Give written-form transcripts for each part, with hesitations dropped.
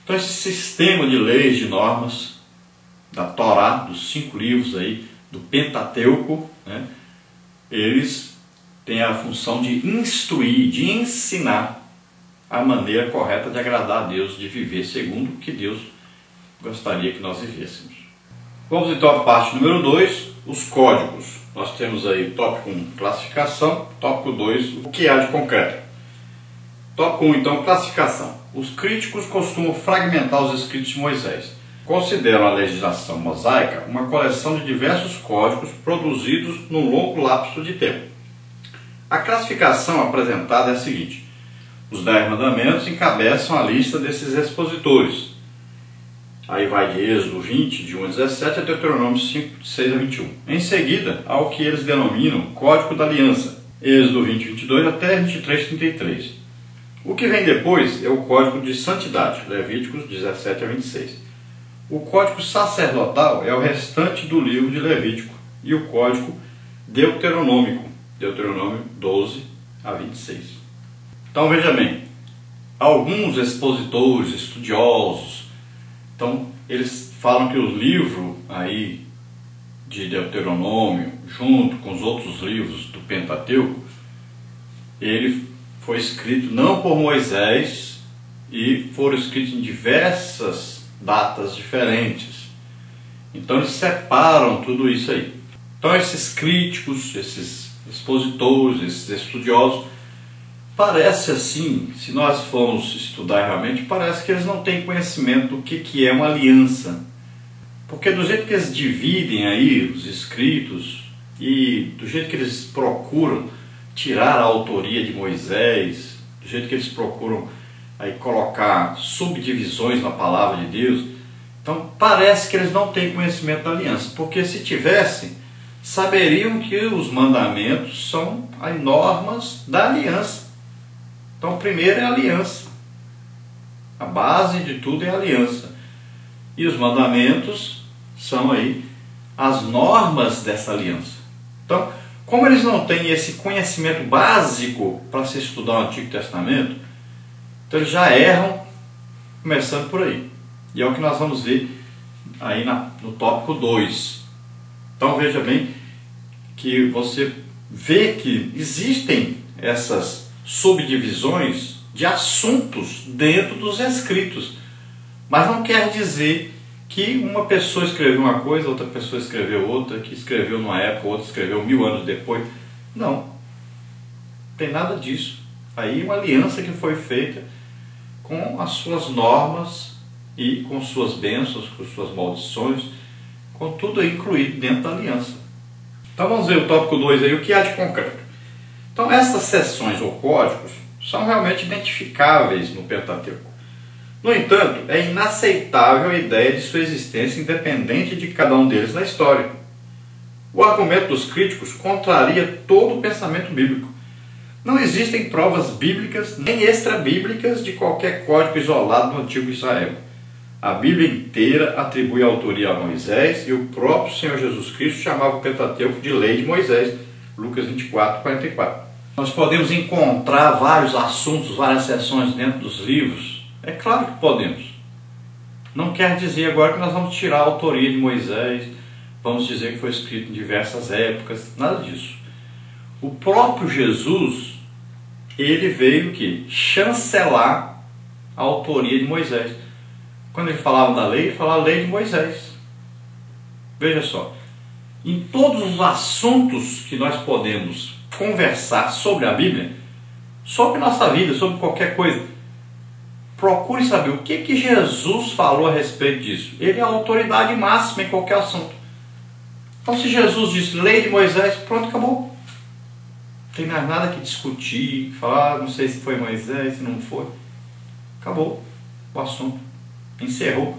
Então esse sistema de leis, de normas da Torá, dos 5 livros aí, do Pentateuco, né, eles têm a função de instruir, de ensinar a maneira correta de agradar a Deus, de viver segundo o que Deus gostaria que nós vivêssemos. Vamos então à parte número 2, os códigos. Nós temos aí tópico 1, classificação, tópico 2, o que há de concreto. Tópico 1, então, classificação. Os críticos costumam fragmentar os escritos de Moisés. Consideram a legislação mosaica uma coleção de diversos códigos produzidos num longo lapso de tempo. A classificação apresentada é a seguinte: os 10 mandamentos encabeçam a lista desses expositores. Aí vai de Êxodo 20, de 1 a 17, a Deuteronômio 5, de 6 a 21. Em seguida, há o que eles denominam Código da Aliança, Êxodo 20, 22 até 23, 33. O que vem depois é o Código de Santidade, Levíticos 17 a 26. O Código Sacerdotal é o restante do livro de Levítico e o Código Deuteronômico, Deuteronômio 12 a 26. Então veja bem, alguns expositores, estudiosos, então, eles falam que o livro aí de Deuteronômio, junto com os outros livros do Pentateuco, ele foi escrito não por Moisés e foram escritos em diversas datas diferentes. Então, eles separam tudo isso aí. Então, esses críticos, esses expositores, esses estudiosos, parece assim, se nós formos estudar realmente, parece que eles não têm conhecimento do que é uma aliança. Porque do jeito que eles dividem aí os escritos e do jeito que eles procuram tirar a autoria de Moisés, do jeito que eles procuram aí colocar subdivisões na palavra de Deus, então parece que eles não têm conhecimento da aliança. Porque se tivessem, saberiam que os mandamentos são as normas da aliança. Então, primeiro é a aliança. A base de tudo é a aliança. E os mandamentos são aí as normas dessa aliança. Então, como eles não têm esse conhecimento básico para se estudar o Antigo Testamento, então eles já erram começando por aí. E é o que nós vamos ver aí no tópico 2. Então, veja bem que você vê que existem essas subdivisões de assuntos dentro dos escritos, mas não quer dizer que uma pessoa escreveu uma coisa, outra pessoa escreveu outra, que escreveu numa época, outra escreveu 1000 anos depois. Não tem nada disso. Aí uma aliança que foi feita com as suas normas e com suas bênçãos, com suas maldições, com tudo aí incluído dentro da aliança. Então vamos ver o tópico 2 aí, o que há de concreto. Então, essas seções ou códigos são realmente identificáveis no Pentateuco. No entanto, é inaceitável a ideia de sua existência independente de cada um deles na história. O argumento dos críticos contraria todo o pensamento bíblico. Não existem provas bíblicas nem extra-bíblicas de qualquer código isolado no Antigo Israel. A Bíblia inteira atribui a autoria a Moisés e o próprio Senhor Jesus Cristo chamava o Pentateuco de Lei de Moisés, Lucas 24, 44. Nós podemos encontrar vários assuntos, várias seções dentro dos livros. É claro que podemos. Não quer dizer agora que nós vamos tirar a autoria de Moisés, vamos dizer que foi escrito em diversas épocas, nada disso. O próprio Jesus, ele veio que chancelar a autoria de Moisés. Quando ele falava da lei, ele falava a lei de Moisés. Veja só, em todos os assuntos que nós podemos conversar sobre a Bíblia, sobre nossa vida, sobre qualquer coisa, procure saber o que Jesus falou a respeito disso. Ele é a autoridade máxima em qualquer assunto. Então, se Jesus disse lei de Moisés, pronto, acabou. Não tem mais nada que discutir, falar, não sei se foi Moisés, se não foi. Acabou o assunto. Encerrou.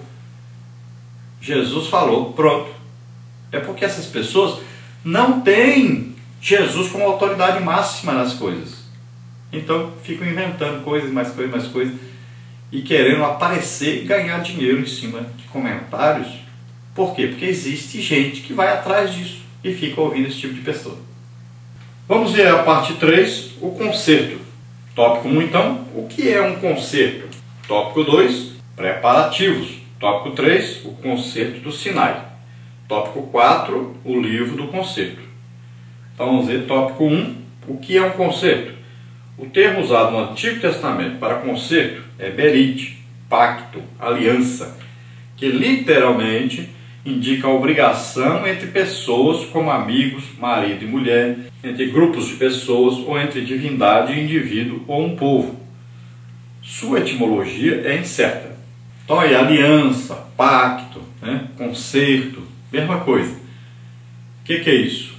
Jesus falou, pronto. É porque essas pessoas não têm Jesus como autoridade máxima nas coisas. Então ficam inventando coisas, mais coisas, e querendo aparecer e ganhar dinheiro em cima de comentários. Por quê? Porque existe gente que vai atrás disso e fica ouvindo esse tipo de pessoa. Vamos ver a parte 3, o concerto. Tópico 1, então, o que é um concerto? Tópico 2, preparativos. Tópico 3, o concerto do Sinai. Tópico 4, o livro do concerto. Então vamos ver tópico 1, o que é um concerto? O termo usado no Antigo Testamento para concerto é berit, pacto, aliança, que literalmente indica a obrigação entre pessoas como amigos, marido e mulher, entre grupos de pessoas ou entre divindade e indivíduo ou um povo. Sua etimologia é incerta. Então aí, aliança, pacto, concerto, mesma coisa. O que é isso?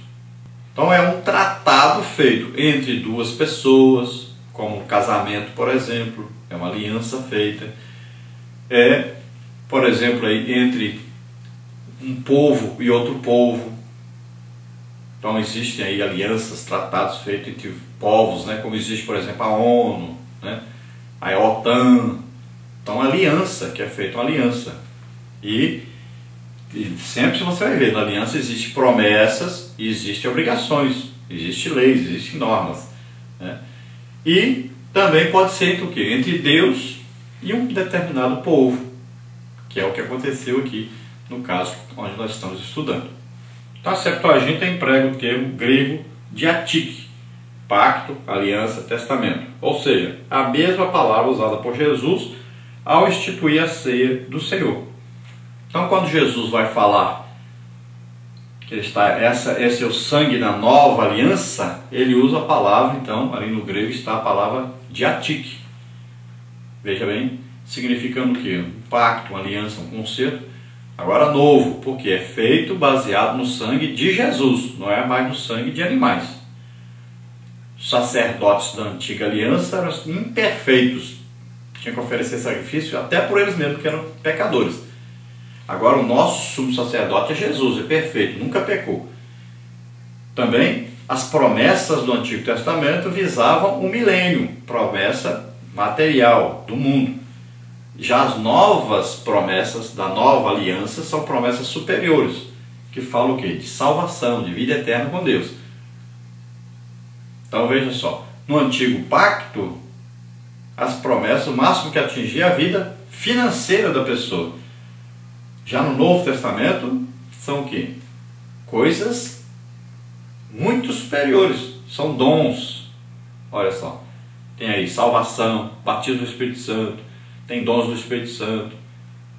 Então é um tratado feito entre duas pessoas, como um casamento, por exemplo, é uma aliança feita. Por exemplo, aí, entre um povo e outro povo. Então existem aí alianças, tratados feitos entre povos, como existe, por exemplo, a ONU, a OTAN. Então aliança, que é feita uma aliança. E sempre você vai ver, na aliança existem promessas e existem obrigações, existem leis, existem normas. E também pode ser entre o quê? Entre Deus e um determinado povo, que é o que aconteceu aqui no caso onde nós estamos estudando. Então a Septuaginta emprega o termo grego diatique, pacto, aliança, testamento, ou seja, a mesma palavra usada por Jesus ao instituir a ceia do Senhor. Então quando Jesus vai falar que esse é o sangue da nova aliança, ele usa a palavra, então ali no grego está a palavra diatique. Veja bem, significando o quê? Um pacto, uma aliança, um concerto. Agora novo, porque é feito baseado no sangue de Jesus, não é mais no sangue de animais. Os sacerdotes da antiga aliança eram imperfeitos, tinham que oferecer sacrifício até por eles mesmos, que eram pecadores. Agora o nosso sumo sacerdote é Jesus, é perfeito, nunca pecou. Também as promessas do Antigo Testamento visavam o milênio, promessa material do mundo. Já as novas promessas da nova aliança são promessas superiores, que falam o quê? De salvação, de vida eterna com Deus. Então veja só, no antigo pacto, as promessas, o máximo que atingia a vida financeira da pessoa. Já no Novo Testamento, são o quê? Coisas muito superiores, são dons. Olha só, tem aí salvação, batismo do Espírito Santo, tem dons do Espírito Santo.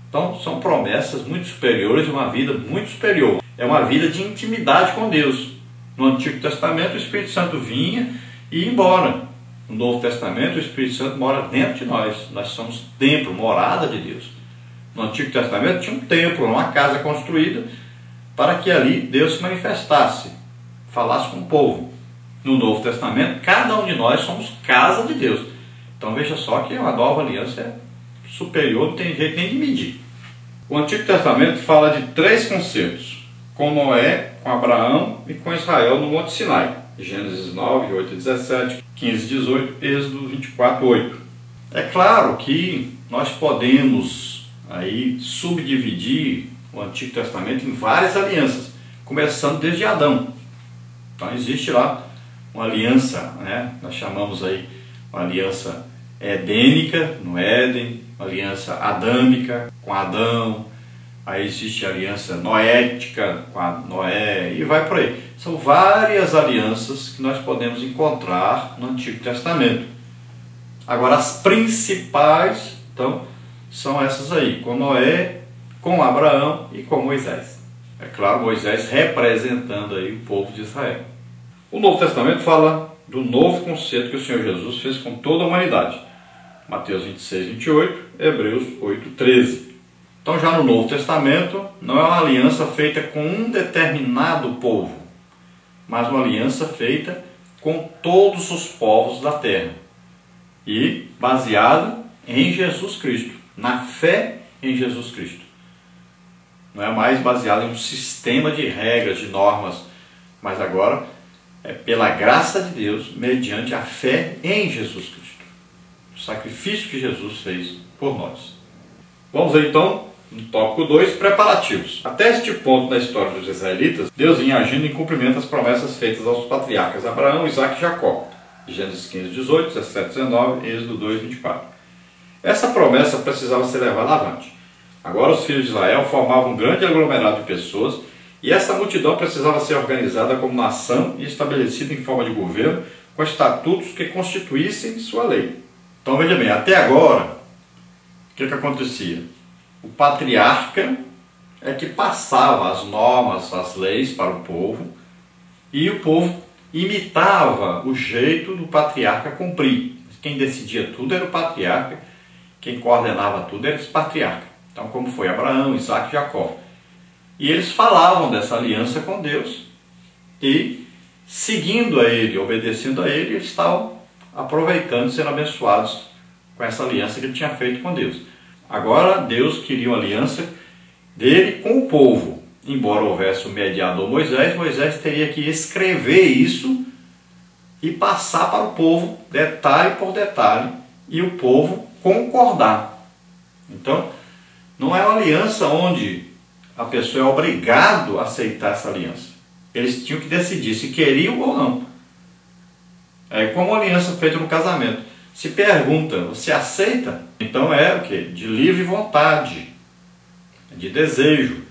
Então são promessas muito superiores de uma vida muito superior. É uma vida de intimidade com Deus. No Antigo Testamento o Espírito Santo vinha e ia embora. No Novo Testamento o Espírito Santo mora dentro de nós. Nós somos templo, morada de Deus. No Antigo Testamento tinha um templo, uma casa construída para que ali Deus se manifestasse, falasse com o povo. No Novo Testamento cada um de nós somos casa de Deus. Então veja só que uma nova aliança é superior, não tem jeito nem de medir. O Antigo Testamento fala de 3 concertos, com Noé, com Abraão e com Israel no Monte Sinai. Gênesis 9, 8 e 17, 15 e 18, Êxodo 24, 8. É claro que nós podemos aí subdividir o Antigo Testamento em várias alianças, começando desde Adão. Então existe lá uma aliança, nós chamamos aí uma aliança edênica, no Éden, uma aliança adâmica com Adão, aí existe a aliança noética com a Noé e vai por aí. São várias alianças que nós podemos encontrar no Antigo Testamento. Agora as principais, então, são essas aí, com Noé, com Abraão e com Moisés. É claro, Moisés representando aí o povo de Israel. O Novo Testamento fala do novo concerto que o Senhor Jesus fez com toda a humanidade. Mateus 26, 28, Hebreus 8, 13. Então já no Novo Testamento não é uma aliança feita com um determinado povo, mas uma aliança feita com todos os povos da terra e baseado em Jesus Cristo, na fé em Jesus Cristo. Não é mais baseado em um sistema de regras, de normas, mas agora é pela graça de Deus, mediante a fé em Jesus Cristo. O sacrifício que Jesus fez por nós. Vamos ver então, no tópico 2, preparativos. Até este ponto na história dos israelitas, Deus vinha agindo em cumprimento às promessas feitas aos patriarcas Abraão, Isaque e Jacó. Gênesis 15, 18, 17, 19, Êxodo 2, 24. Essa promessa precisava ser levada avante. Agora os filhos de Israel formavam um grande aglomerado de pessoas e essa multidão precisava ser organizada como nação e estabelecida em forma de governo com estatutos que constituíssem sua lei. Então veja bem, até agora, o que acontecia? O patriarca é que passava as normas, as leis para o povo e o povo imitava o jeito do patriarca cumprir. Quem decidia tudo era o patriarca, quem coordenava tudo era esse patriarca. Então, como foi Abraão, Isaac e Jacó. E eles falavam dessa aliança com Deus e, seguindo a ele, obedecendo a ele, eles estavam aproveitando, sendo abençoados com essa aliança que ele tinha feito com Deus. Agora, Deus queria uma aliança dele com o povo. Embora houvesse o mediador Moisés, Moisés teria que escrever isso e passar para o povo, detalhe por detalhe, e o povo concordar. Então, não é uma aliança onde a pessoa é obrigado a aceitar essa aliança. Eles tinham que decidir se queriam ou não. É como uma aliança feita no casamento. Se pergunta, você aceita? Então é o quê? De livre vontade, de desejo,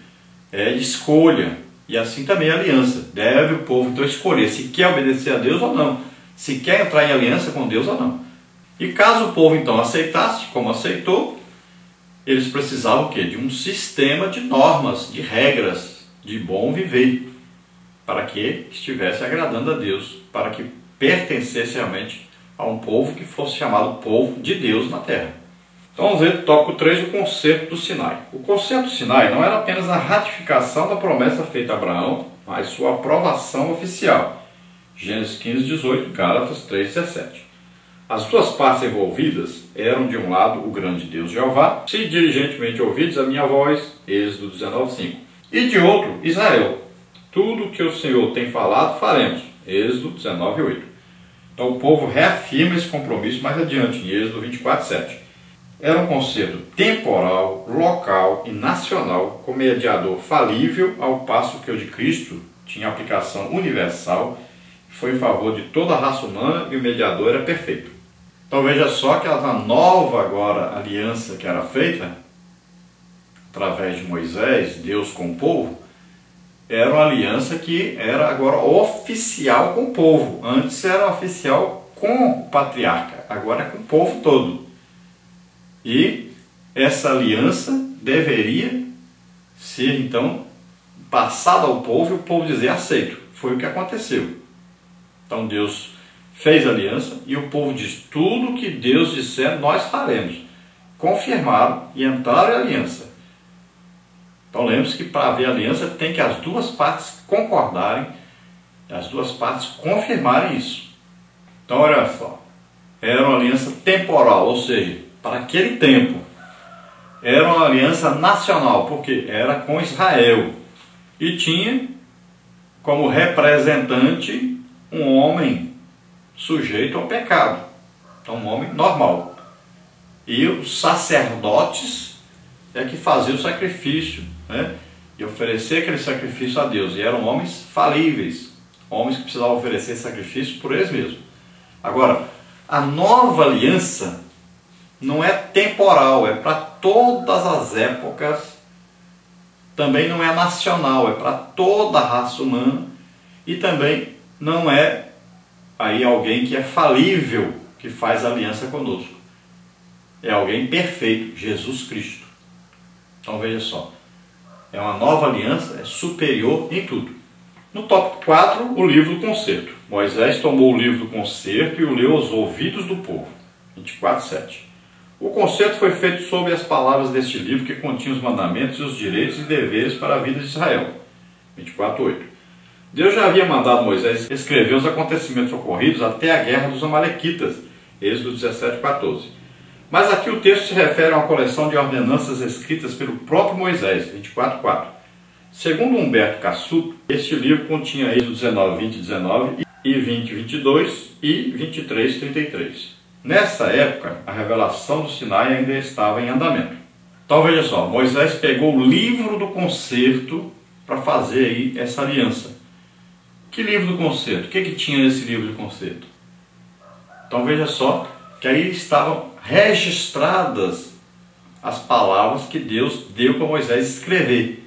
de escolha. E assim também a aliança. Deve o povo então escolher se quer obedecer a Deus ou não. Se quer entrar em aliança com Deus ou não. E caso o povo então aceitasse, como aceitou, eles precisavam o quê? De um sistema de normas, de regras, de bom viver, para que estivesse agradando a Deus, para que pertencesse realmente a um povo que fosse chamado povo de Deus na terra. Então vamos ver, tópico 3, o concerto do Sinai. O concerto do Sinai não era apenas a ratificação da promessa feita a Abraão, mas sua aprovação oficial. Gênesis 15, 18, Gálatas 3, 17. As duas partes envolvidas eram, de um lado, o grande Deus Jeová, se diligentemente ouvides a minha voz, Êxodo 19, 5. E de outro, Israel. Tudo o que o Senhor tem falado, faremos, Êxodo 19, 8. Então o povo reafirma esse compromisso mais adiante, em Êxodo 24, 7. Era um concerto temporal, local e nacional, com mediador falível, ao passo que o de Cristo tinha aplicação universal, foi em favor de toda a raça humana e o mediador era perfeito. Então veja só que a nova agora aliança que era feita, através de Moisés, Deus com o povo, era uma aliança que era agora oficial com o povo. Antes era oficial com o patriarca, agora é com o povo todo. E essa aliança deveria ser então passada ao povo e o povo dizer aceito. Foi o que aconteceu. Então Deus fez aliança e o povo diz, tudo que Deus disser nós faremos. Confirmaram e entraram em aliança. Então lembre-se que para haver aliança tem que as duas partes concordarem, as duas partes confirmarem isso. Então olha só, era uma aliança temporal, ou seja, para aquele tempo. Era uma aliança nacional, porque era com Israel. E tinha como representante um homem sujeito ao pecado, então um homem normal. E os sacerdotes é que faziam o sacrifício, né? E oferecer aquele sacrifício a Deus. E eram homens falíveis, homens que precisavam oferecer sacrifício por eles mesmos. Agora, a nova aliança não é temporal, é para todas as épocas. Também não é nacional, é para toda a raça humana. E também não é aí alguém que é falível, que faz aliança conosco. É alguém perfeito, Jesus Cristo. Então veja só, é uma nova aliança, é superior em tudo. No tópico 4, o livro do concerto. Moisés tomou o livro do concerto e o leu aos ouvidos do povo. 24, 7. O concerto foi feito sob as palavras deste livro que continha os mandamentos e os direitos e deveres para a vida de Israel. 24, 8. Deus já havia mandado Moisés escrever os acontecimentos ocorridos até a guerra dos Amalequitas, Êxodo 17, 14. Mas aqui o texto se refere a uma coleção de ordenanças escritas pelo próprio Moisés, 24, 4. Segundo Humberto Cassuto, este livro continha Êxodo 19, 20, 19 e 20, 22 e 23, 33. Nessa época, a revelação do Sinai ainda estava em andamento. Então veja só, Moisés pegou o livro do concerto para fazer aí essa aliança. Que livro do concerto? O que tinha nesse livro do concerto? Então veja só que aí estavam registradas as palavras que Deus deu para Moisés escrever.